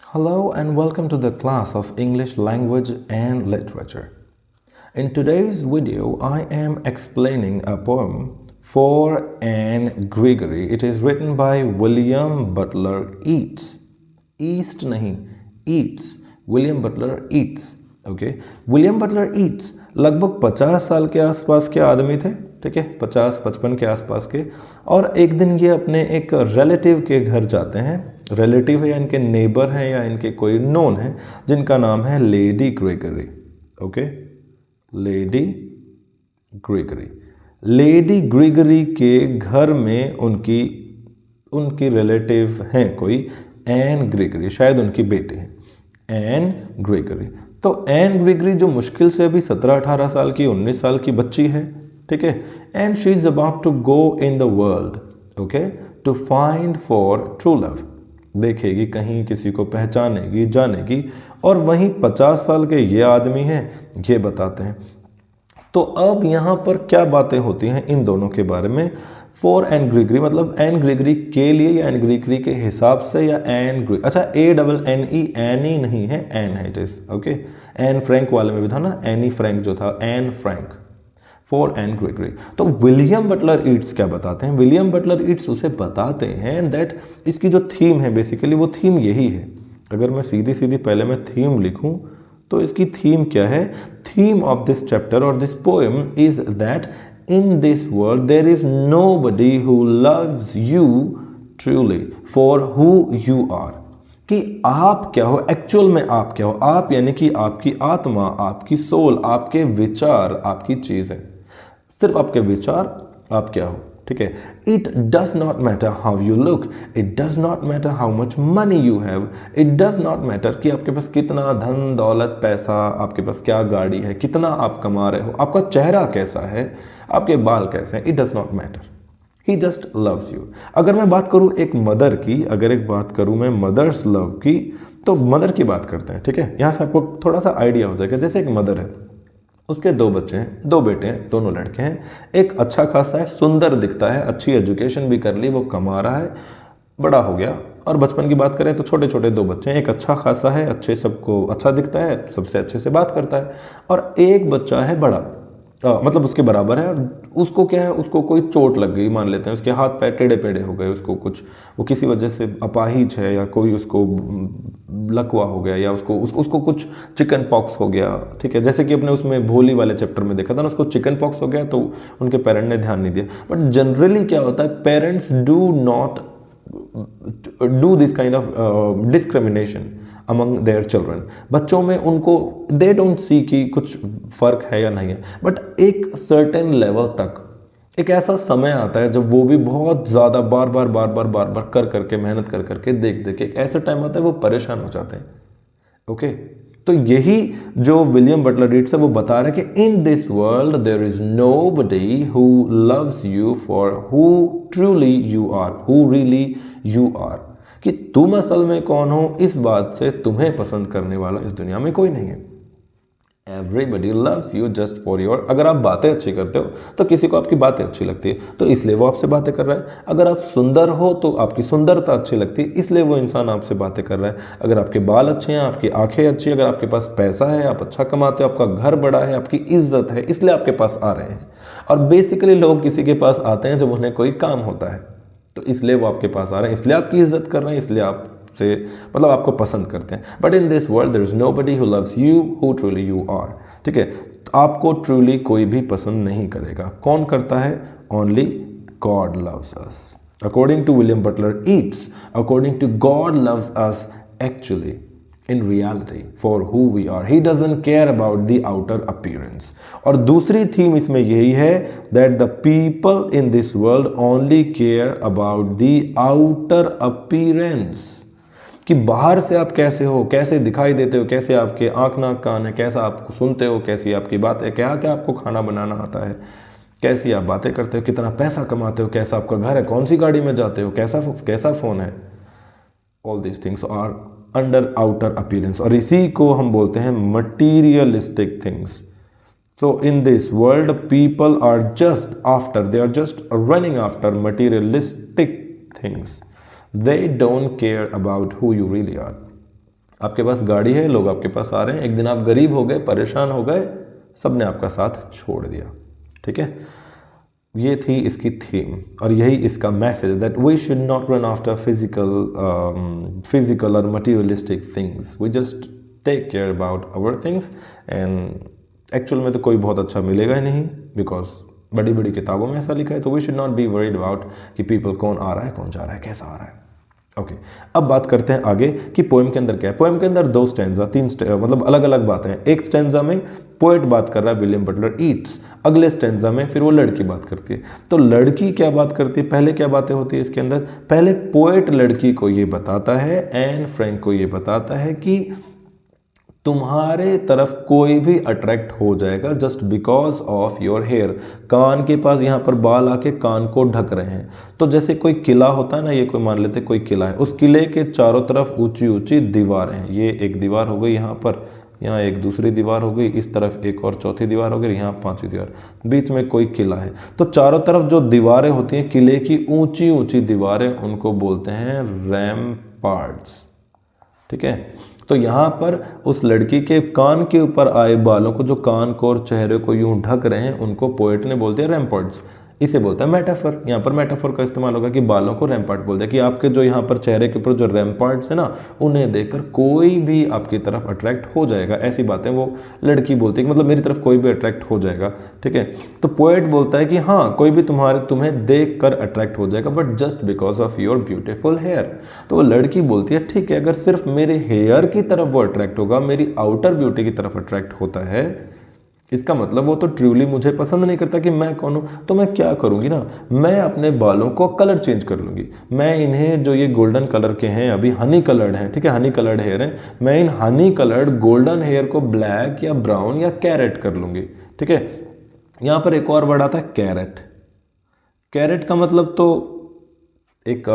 Hello and welcome to the class of English language and literature. In today's video, I am explaining a poem for Anne Gregory. It is written by William Butler Yeats. East नहीं, Yeats. William Butler Yeats. Okay William Butler Yeats लगभग 50 साल के आसपास के आदमी थे, ठीक है, 50-55 के आसपास के। और एक दिन ये अपने एक रिलेटिव के घर जाते हैं। रिलेटिव है या इनके नेबर हैं या इनके कोई नोन है जिनका नाम है lady Gregory. Okay, lady Gregory. Lady Gregory के घर में उनकी रिलेटिव हैं कोई एन ग्रेगरी, शायद उनकी बेटी है एन ग्रेगरी। तो एन ग्रेगरी जो मुश्किल से अभी 17-18 साल की 19 साल की बच्ची है, ठीक है, and she is about to go in the world, okay, to find for true love. देखेगी कहीं किसी को पहचानेगी, जानेगी। और वहीं 50 साल के ये आदमी हैं, ये बताते हैं। तो अब यहाँ पर क्या बातें होती हैं इन दोनों के बारे में। फॉर एन ग्रेगरी मतलब एन ग्रेगरी के लिए या एन ग्रेगरी के हिसाब से, या अच्छा ANNE एनी नहीं है, एन है it is, okay. Anne Frank वाले में भी था ना, एनी फ्रैंक जो था, Anne Frank, for Anne Gregory. तो विलियम बटलर ईट्स क्या बताते हैं? विलियम बटलर ईट्स उसे बताते हैं दैट इसकी जो थीम है बेसिकली वो थीम यही है। अगर मैं सीधी सीधी पहले मैं थीम लिखूं तो इसकी थीम क्या है? थीम ऑफ दिस चैप्टर और this poem is that in this world there is nobody who loves you truly for who you are। कि आप क्या हो, एक्चुअल में आप क्या हो। आप यानी कि आपकी आत्मा, आपकी सोल, आपके विचार, आपकी चीजें, सिर्फ आपके विचार, आप क्या हो, ठीक है। It does not matter how you look, it does not matter how much money you have, it does not matter कि आपके पास कितना धन दौलत पैसा, आपके पास क्या गाड़ी है, कितना आप कमा रहे हो, आपका चेहरा कैसा है, आपके बाल कैसे हैं, it does not matter, he just loves you. अगर मैं बात करूं एक मदर की, अगर एक बात करूं मैं मदर्स लव की, तो मदर की बात करते हैं, ठीक है। यहां से आपको थोड़ा सा आइडिया हो जाएगा। जैसे एक मदर है, उसके 2 बच्चे हैं, 2 बेटे हैं, दोनों लड़के हैं। एक अच्छा खासा है, सुंदर दिखता है, अच्छी एजुकेशन भी कर ली, वो कमा रहा है, बड़ा हो गया। और बचपन की बात करें तो छोटे छोटे 2 बच्चे हैं। एक अच्छा खासा है, अच्छे, सबको अच्छा दिखता है, सबसे अच्छे से बात करता है। और एक बच्चा है बड़ा, मतलब उसके बराबर है, और उसको क्या है, उसको कोई चोट लग गई, मान लेते हैं उसके हाथ पैर टेढ़े पेढ़े हो गए, उसको कुछ, वो किसी वजह से अपाहिज है, या कोई उसको लकवा हो गया, या उसको कुछ चिकन पॉक्स हो गया, ठीक है। जैसे कि अपने उसमें भोली वाले चैप्टर में देखा था ना, उसको चिकन पॉक्स हो गया तो उनके पेरेंट ने ध्यान नहीं दिया। बट जनरली क्या होता है, parents do not do this kind of discrimination among their children. बच्चों में उनको दे डोंट सी कि कुछ फर्क है या नहीं है। बट एक सर्टेन लेवल तक एक ऐसा समय आता है जब वो भी बहुत ज़्यादा बार बार कर करके मेहनत कर करके देख देख के एक ऐसा टाइम आता है वो परेशान हो जाते हैं, ओके। तो यही जो विलियम बटलर ईट्स है वो बता रहे हैं कि in this world there is nobody who loves you for who truly you are, who really you are, कि तुम असल में कौन हो, इस बात से तुम्हें पसंद करने वाला इस दुनिया में कोई नहीं है। Everybody loves you just for your, अगर आप बातें अच्छी करते हो तो किसी को आपकी बातें अच्छी लगती है, तो इसलिए वो आपसे बातें कर रहा है। अगर आप सुंदर हो तो आपकी सुंदरता अच्छी लगती है, इसलिए वो इंसान आपसे बातें कर रहा है। अगर आपके बाल अच्छे हैं, आपकी आंखें अच्छी, अगर आपके पास पैसा है, आप अच्छा कमाते हो, आपका घर बड़ा है, आपकी इज्जत है, इसलिए आपके पास आ रहे हैं। और बेसिकली लोग किसी के पास आते हैं जब उन्हें कोई काम होता है, तो इसलिए वो आपके पास आ रहे हैं, इसलिए आपकी इज्जत कर रहे हैं, इसलिए आप से मतलब आपको पसंद करते हैं। But in this world there is nobody who loves you who truly you are, ठीक है। तो आपको ट्रूली कोई भी पसंद नहीं करेगा। कौन करता है? Only God loves us. According to William Butler Yeats, according to God loves us actually in reality for who we are, he doesn't care about the outer appearance। और दूसरी थीम इसमें यही है that the people in this world only care about the outer appearance, कि बाहर से आप कैसे हो, कैसे दिखाई देते हो, कैसे आपके आंख नाक कान है, कैसा आप सुनते हो, कैसी आपकी बात है, क्या क्या आपको खाना बनाना आता है, कैसी आप बातें करते हो, कितना पैसा कमाते हो, कैसा आपका घर है, कौन सी गाड़ी में जाते हो, कैसा फ़ोन है। All these things are under outer appearance, और इसी को हम बोलते हैं materialistic things. So in this world people are just after, they are just running after materialistic things, they don't care about who you really are। आपके पास गाड़ी है, लोग आपके पास आ रहे हैं, एक दिन आप गरीब हो गए, परेशान हो गए, सब ने आपका साथ छोड़ दिया। ठीक है, ये थी इसकी थीम और यही इसका message, that we should not run after physical और materialistic things, we just take care about our things. And actual में तो कोई बहुत अच्छा मिलेगा ही नहीं, बिकॉज बड़ी बड़ी किताबों में ऐसा लिखा है। तो we should not be worried about कि पीपल कौन आ रहा है, कौन जा रहा है, कैसा आ रहा है। ओके, अब बात करते हैं आगे कि पोएम के अंदर क्या है। पोएम के अंदर 2 स्टैंजा, 3 मतलब अलग अलग बातें हैं। एक स्टैंजा में पोएट बात कर रहा है, विलियम बटलर ईट्स। अगले स्टैंजा में फिर वो लड़की बात करती है। तो लड़की क्या बात करती है, पहले क्या बातें होती है इसके अंदर? पहले पोएट लड़की को ये बताता है, एन फ्रैंक को ये बताता है कि तुम्हारे तरफ कोई भी अट्रैक्ट हो जाएगा just because of your hair. कान के पास यहाँ पर बाल आके कान को ढक रहे हैं। तो जैसे कोई किला होता है ना, ये कोई मान लेते कोई किला है, उस किले के चारों तरफ ऊंची ऊंची दीवारें हैं। ये एक दीवार हो गई यहाँ पर, यहाँ एक दूसरी दीवार हो गई, इस तरफ एक और चौथी दीवार हो गई, यहाँ 5वीं दीवार, बीच में कोई किला है। तो चारों तरफ जो दीवारें होती हैं, किले की ऊंची ऊंची दीवारें, उनको बोलते हैं रैम्पार्ट्स। ठीक है, तो यहाँ पर उस लड़की के कान के ऊपर आए बालों को, जो कान को और चेहरे को यूं ढक रहे हैं, उनको पोएट ने बोल दिया रैम्पार्ट्स। इसे बोलता है मेटाफर। यहाँ पर मेटाफर का इस्तेमाल होगा कि बालों को रैम्पार्ट बोल दिया, कि आपके जो यहाँ पर चेहरे के ऊपर जो रैम्पार्ट्स है ना, उन्हें देखकर कोई भी आपकी तरफ अट्रैक्ट हो जाएगा। ऐसी बातें वो लड़की बोलती है कि मतलब मेरी तरफ कोई भी अट्रैक्ट हो जाएगा। ठीक है, तो पोएट बोलता है कि हाँ, कोई भी तुम्हें देख कर अट्रैक्ट हो जाएगा, but just because of your beautiful hair. तो वो लड़की बोलती है ठीक है, अगर सिर्फ मेरे हेयर की तरफ वो अट्रैक्ट होगा, मेरी आउटर ब्यूटी की तरफ अट्रैक्ट होता है, इसका मतलब वो तो ट्रूली मुझे पसंद नहीं करता कि मैं कौन हूँ। तो मैं क्या करूँगी ना, मैं अपने बालों को कलर चेंज कर लूँगी। मैं इन्हें, जो ये गोल्डन कलर के हैं, अभी हनी कलर्ड हैं, ठीक है, हनी कलर्ड हेयर हैं, मैं इन हनी कलर्ड गोल्डन हेयर को ब्लैक या ब्राउन या कैरेट कर लूँगी। ठीक है, यहाँ पर एक और वर्ड आता है कैरेट। कैरेट का मतलब तो एक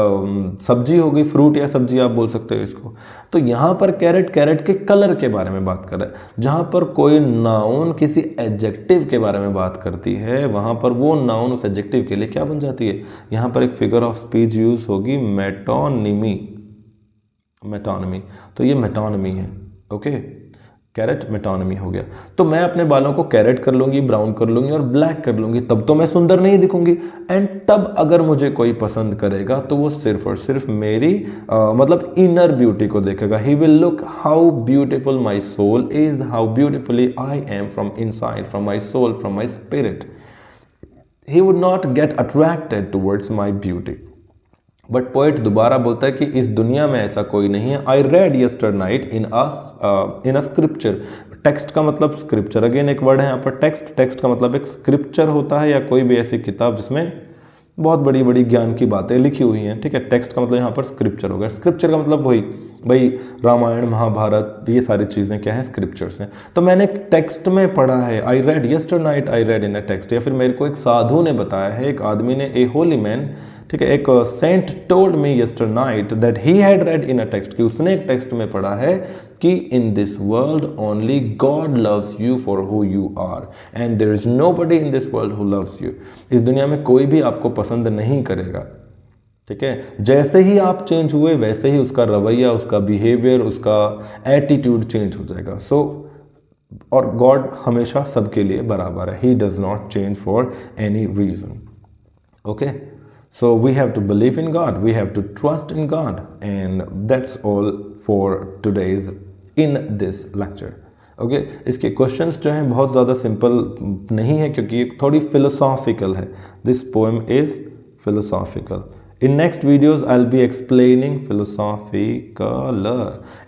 सब्जी हो गई, फ्रूट या सब्जी आप बोल सकते हो इसको। तो यहाँ पर कैरेट के कलर के बारे में बात कर रहा है। जहाँ पर कोई नाउन किसी एडजेक्टिव के बारे में बात करती है, वहाँ पर वो नाउन उस एडजेक्टिव के लिए क्या बन जाती है? यहाँ पर एक फिगर ऑफ स्पीच यूज होगी, मेटोनिमी। तो ये मेटोनिमी है। ओके, कैरेट मेटोनिमी हो गया। तो मैं अपने बालों को कैरेट कर लूंगी, ब्राउन कर लूंगी और ब्लैक कर लूंगी, तब तो मैं सुंदर नहीं दिखूंगी। एंड तब अगर मुझे कोई पसंद करेगा तो वो सिर्फ और सिर्फ मेरी मतलब इनर ब्यूटी को देखेगा। He will look how beautiful my soul is, how beautifully I am from inside, from my soul, from my spirit. He would not get attracted towards my beauty. But poet दोबारा बोलता है कि इस दुनिया में ऐसा कोई नहीं है। I read यस्टर night in a scripture. Text का मतलब स्क्रिप्चर, अगेन एक वर्ड है यहाँ पर टेक्स्ट का मतलब एक स्क्रिप्चर होता है, या कोई भी ऐसी किताब जिसमें बहुत बड़ी बड़ी ज्ञान की बातें लिखी हुई हैं। ठीक है, टेक्स्ट का मतलब यहाँ पर स्क्रिप्चर हो गया। स्क्रिप्चर का मतलब वही भाई रामायण महाभारत, ये सारी चीज़ें क्या हैं? स्क्रिप्चर्स हैं। तो मैंने एक टेक्स्ट में पढ़ा है, I read यस्टर night, I read in a text. या फिर मेरे को एक साधु ने बताया है, एक आदमी ने, ए होली मैन, ठीक है, एक saint told me yesternight that he had read in a text, कि उसने एक टेक्स्ट में पढ़ा है कि in this world only God loves you for who you are and there is nobody in this world who loves you. इस दुनिया में कोई भी आपको पसंद नहीं करेगा। ठीक है, जैसे ही आप चेंज हुए वैसे ही उसका रवैया, उसका बिहेवियर, उसका एटीट्यूड चेंज हो जाएगा। सो और गॉड हमेशा सबके लिए बराबर है। He does not change for any reason. Okay, so we have to believe in God, we have to trust in God, and that's all for today's in this lecture. Okay, इसके questions जो हैं बहुत ज़्यादा simple नहीं है, क्योंकि ये थोड़ी philosophical है. This poem is philosophical. In next videos, I'll be explaining philosophical.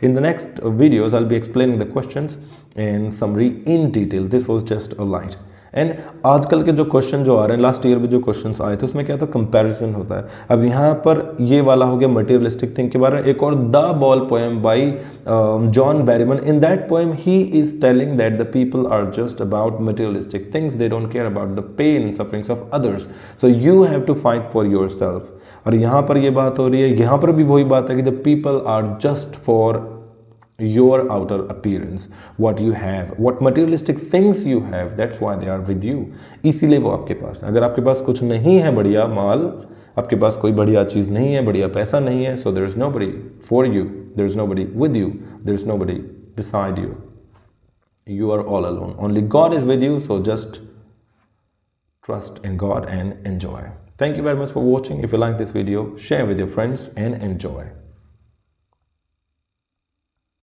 In the next videos, I'll be explaining the questions and summary in detail. This was just a light. And आजकल के जो question जो आ रहे हैं, last year में जो questions आए थे, उसमें क्या था? कंपैरिजन होता है। अब यहाँ पर ये वाला हो गया मटेरियलिस्टिक थिंग के बारे में। एक और the ball poem by John Berryman. In that poem he is telling that the people are just about materialistic things, they don't care about the pain and sufferings of others, so you have to fight for yourself. और यहाँ पर ये बात हो रही है, यहाँ पर भी वही बात है कि the people are just for your outer appearance, what you have, what materialistic things you have, that's why they are with you. इसीलिए वो आपके पास है। अगर आपके पास कुछ नहीं है बढ़िया माल, आपके पास कोई बढ़िया चीज़ नहीं है, बढ़िया पैसा नहीं है, so there is nobody for you, there is nobody with you, there is nobody beside you. You are all alone. Only God is with you, so just trust in God and enjoy. Thank you very much for watching. If you like this video, share with your friends and enjoy.